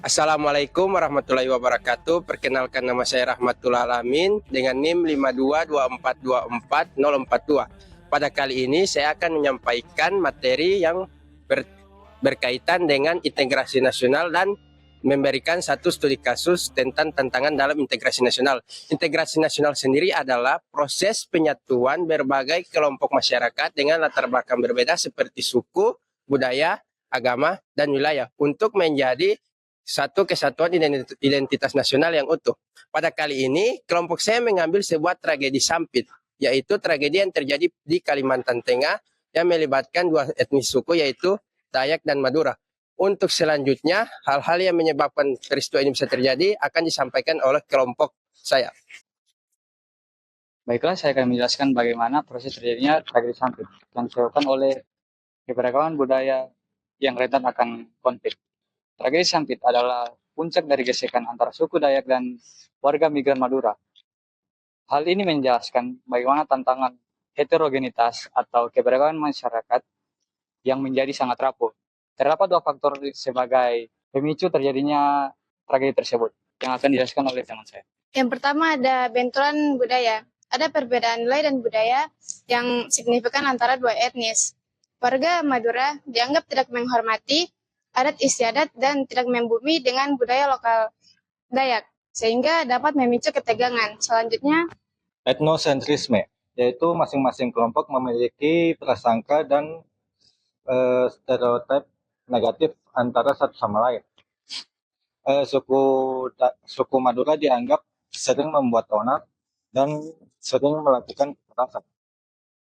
Assalamualaikum warahmatullahi wabarakatuh. Perkenalkan, nama saya Rahmatul Alamin dengan NIM 522424042. Pada kali ini saya akan menyampaikan materi yang berkaitan dengan integrasi nasional dan memberikan satu studi kasus tentang tantangan dalam integrasi nasional. Integrasi nasional sendiri adalah proses penyatuan berbagai kelompok masyarakat dengan latar belakang berbeda seperti suku, budaya, agama, dan wilayah untuk menjadi satu kesatuan identitas nasional yang utuh. Pada kali ini, kelompok saya mengambil sebuah tragedi Sampit, yaitu tragedi yang terjadi di Kalimantan Tengah yang melibatkan dua etnis suku, yaitu Dayak dan Madura. Untuk selanjutnya, hal-hal yang menyebabkan peristiwa ini bisa terjadi akan disampaikan oleh kelompok saya. Baiklah, saya akan menjelaskan bagaimana proses terjadinya tragedi Sampit yang disebabkan oleh keberagaman budaya yang rentan akan konflik. Tragedi Sampit adalah puncak dari gesekan antara suku Dayak dan warga migran Madura. Hal ini menjelaskan bagaimana tantangan heterogenitas atau keberagaman masyarakat yang menjadi sangat rapuh. Terdapat dua faktor sebagai pemicu terjadinya tragedi tersebut yang akan dijelaskan oleh teman saya. Yang pertama ada benturan budaya. Ada perbedaan nilai dan budaya yang signifikan antara dua etnis. Warga Madura dianggap tidak menghormati adat istiadat dan tidak membumi dengan budaya lokal Dayak, sehingga dapat memicu ketegangan. Selanjutnya, etnosentrisme, yaitu masing-masing kelompok memiliki prasangka dan stereotip negatif antara satu sama lain. Suku Madura dianggap sering membuat onar dan sering melakukan kekerasan,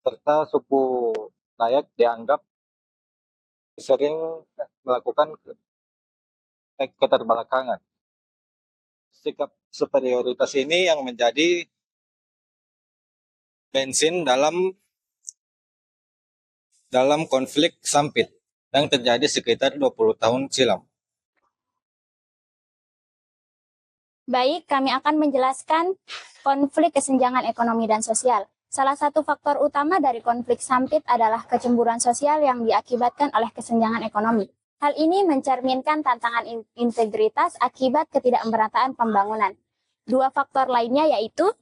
serta suku Dayak dianggap sering melakukan keterbelakangan. Sikap superioritas ini yang menjadi bensin dalam konflik Sampit yang terjadi sekitar 20 tahun silam. Baik, kami akan menjelaskan konflik kesenjangan ekonomi dan sosial. Salah satu faktor utama dari konflik Sampit adalah kecemburuan sosial yang diakibatkan oleh kesenjangan ekonomi. Hal ini mencerminkan tantangan integritas akibat ketidakmerataan pembangunan. Dua faktor lainnya yaitu,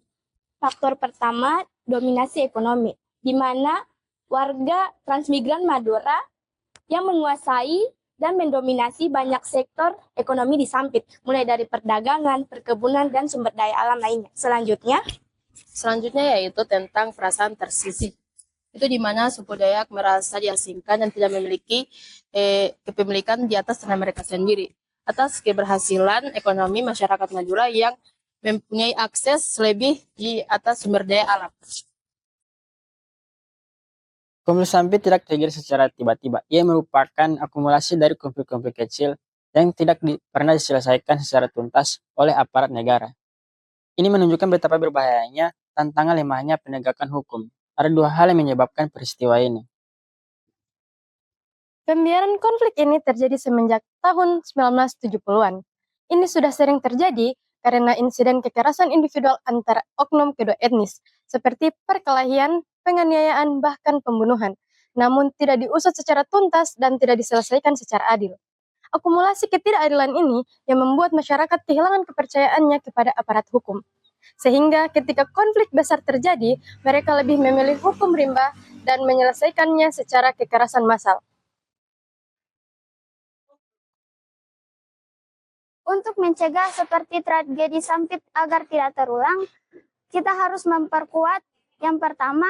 faktor pertama, dominasi ekonomi, di mana warga transmigran Madura yang menguasai dan mendominasi banyak sektor ekonomi di Sampit, mulai dari perdagangan, perkebunan, dan sumber daya alam lainnya. Selanjutnya yaitu tentang perasaan tersisih. Itu di mana suku Dayak merasa diasingkan dan tidak memiliki kepemilikan di atas tanah mereka sendiri. Atas keberhasilan ekonomi masyarakat Madura yang mempunyai akses lebih di atas sumber daya alam. Konflik Sampit tidak terjadi secara tiba-tiba. Ia merupakan akumulasi dari konflik-konflik kecil yang tidak pernah diselesaikan secara tuntas oleh aparat negara. Ini menunjukkan betapa berbahayanya tantangan lemahnya penegakan hukum. Ada dua hal yang menyebabkan peristiwa ini. pembiaran konflik ini terjadi semenjak tahun 1970-an. Ini sudah sering terjadi karena insiden kekerasan individual antara oknum kedua etnis, seperti perkelahian, penganiayaan, bahkan pembunuhan, namun tidak diusut secara tuntas dan tidak diselesaikan secara adil. Akumulasi ketidakadilan ini yang membuat masyarakat kehilangan kepercayaannya kepada aparat hukum. Sehingga ketika konflik besar terjadi, mereka lebih memilih hukum rimba dan menyelesaikannya secara kekerasan massal. Untuk mencegah seperti tragedi Sampit agar tidak terulang, kita harus memperkuat, yang pertama,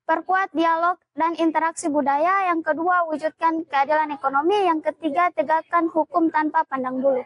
perkuat dialog dan interaksi budaya, yang kedua, wujudkan keadilan ekonomi, yang ketiga, tegakkan hukum tanpa pandang bulu.